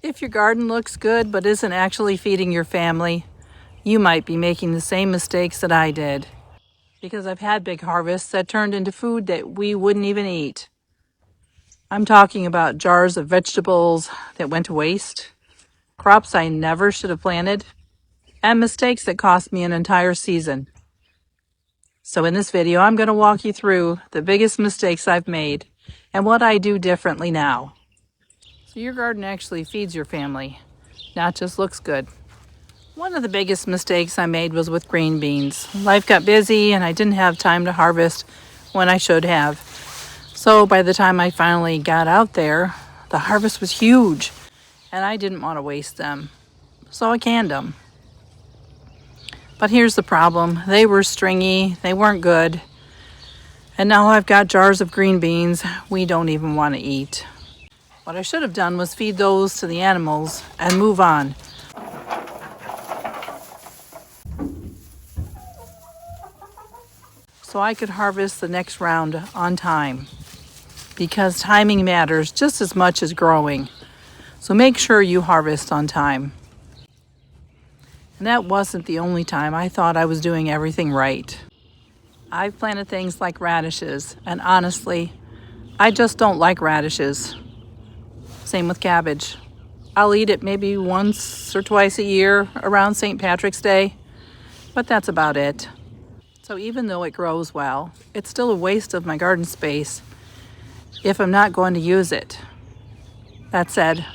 If your garden looks good but isn't actually feeding your family, you might be making the same mistakes that I did. Because I've had big harvests that turned into food that we wouldn't even eat. I'm talking about jars of vegetables that went to waste, crops I never should have planted, and mistakes that cost me an entire season. So in this video, I'm going to walk you through the biggest mistakes I've made and what I do differently now. So your garden actually feeds your family, not just looks good. One of the biggest mistakes I made was with green beans. Life got busy and I didn't have time to harvest when I should have. So by the time I finally got out there, the harvest was huge and I didn't want to waste them. So I canned them. But here's the problem. They were stringy, they weren't good. And now I've got jars of green beans we don't even want to eat. What I should have done was feed those to the animals and move on. So I could harvest the next round on time. Because timing matters just as much as growing. So make sure you harvest on time. And that wasn't the only time I thought I was doing everything right. I've planted things like radishes, and honestly, I just don't like radishes. Same with cabbage. I'll eat it maybe once or twice a year around St. Patrick's Day, but that's about it. So even though it grows well, it's still a waste of my garden space if I'm not going to use it. That said,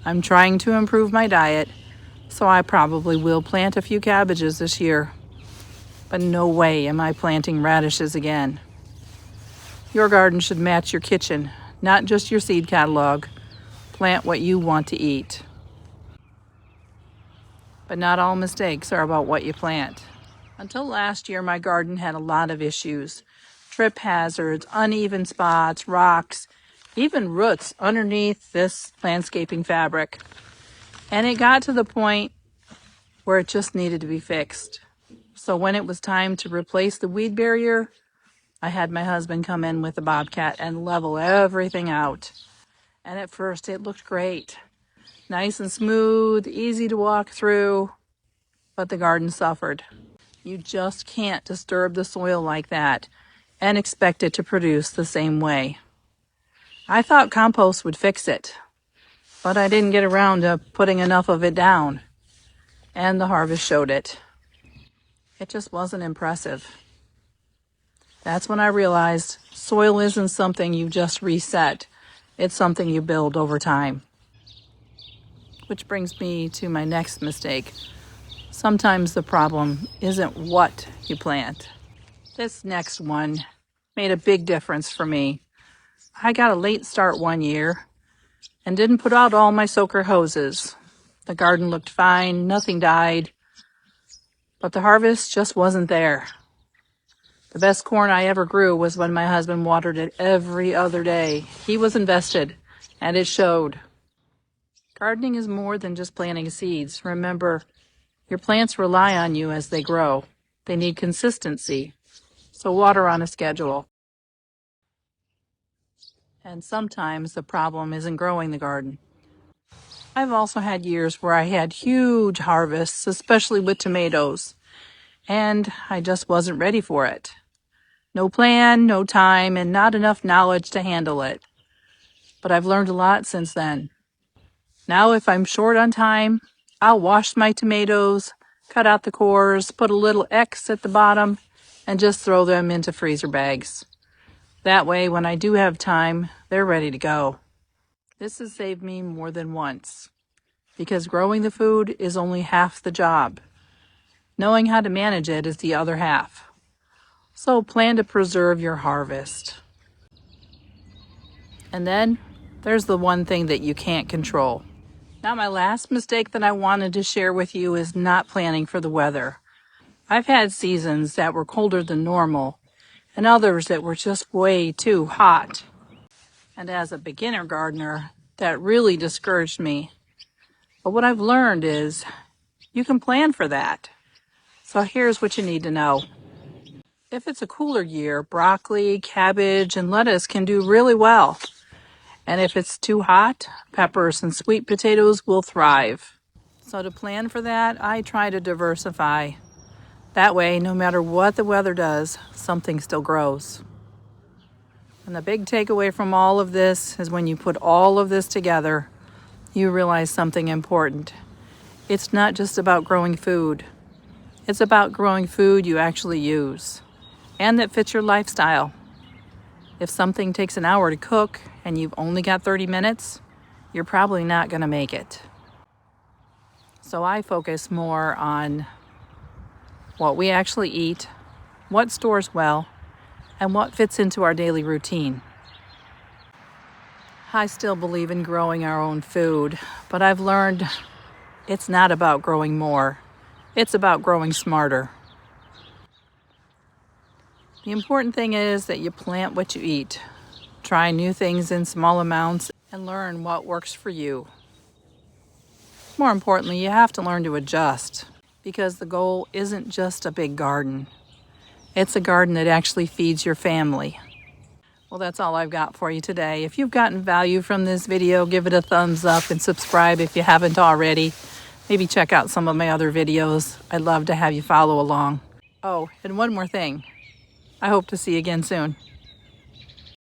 I'm trying to improve my diet, so I probably will plant a few cabbages this year. But no way am I planting radishes again. Your garden should match your kitchen, not just your seed catalog. Plant what you want to eat. But not all mistakes are about what you plant. Until last year, my garden had a lot of issues. Trip hazards, uneven spots, rocks, even roots underneath this landscaping fabric. And it got to the point where it just needed to be fixed. So when it was time to replace the weed barrier, I had my husband come in with a bobcat and level everything out. And at first it looked great. Nice and smooth, easy to walk through, but the garden suffered. You just can't disturb the soil like that and expect it to produce the same way. I thought compost would fix it, but I didn't get around to putting enough of it down, and the harvest showed it. It just wasn't impressive. That's when I realized soil isn't something you just reset. It's something you build over time. Which brings me to my next mistake. Sometimes the problem isn't what you plant. This next one made a big difference for me. I got a late start one year and didn't put out all my soaker hoses. The garden looked fine, nothing died, but the harvest just wasn't there. The best corn I ever grew was when my husband watered it every other day. He was invested, and it showed. Gardening is more than just planting seeds. Remember, your plants rely on you as they grow. They need consistency, so water on a schedule. And sometimes the problem isn't growing the garden. I've also had years where I had huge harvests, especially with tomatoes, and I just wasn't ready for it. No plan, no time, and not enough knowledge to handle it. But I've learned a lot since then. Now if I'm short on time, I'll wash my tomatoes, cut out the cores, put a little X at the bottom, and just throw them into freezer bags. That way, when I do have time, they're ready to go. This has saved me more than once, because growing the food is only half the job. Knowing how to manage it is the other half. So plan to preserve your harvest. And then there's the one thing that you can't control. Now my last mistake that I wanted to share with you is not planning for the weather. I've had seasons that were colder than normal and others that were just way too hot. And as a beginner gardener, that really discouraged me. But what I've learned is you can plan for that. So here's what you need to know. If it's a cooler year, broccoli, cabbage, and lettuce can do really well. And if it's too hot, peppers and sweet potatoes will thrive. So to plan for that, I try to diversify. That way, no matter what the weather does, something still grows. And the big takeaway from all of this is when you put all of this together, you realize something important. It's not just about growing food. It's about growing food you actually use and that fits your lifestyle. If something takes an hour to cook and you've only got 30 minutes, you're probably not going to make it. So I focus more on what we actually eat, what stores well, and what fits into our daily routine. I still believe in growing our own food, but I've learned it's not about growing more. It's about growing smarter. The important thing is that you plant what you eat. Try new things in small amounts and learn what works for you. More importantly, you have to learn to adjust because the goal isn't just a big garden. It's a garden that actually feeds your family. Well, that's all I've got for you today. If you've gotten value from this video, give it a thumbs up and subscribe if you haven't already. Maybe check out some of my other videos. I'd love to have you follow along. Oh, and one more thing. I hope to see you again soon.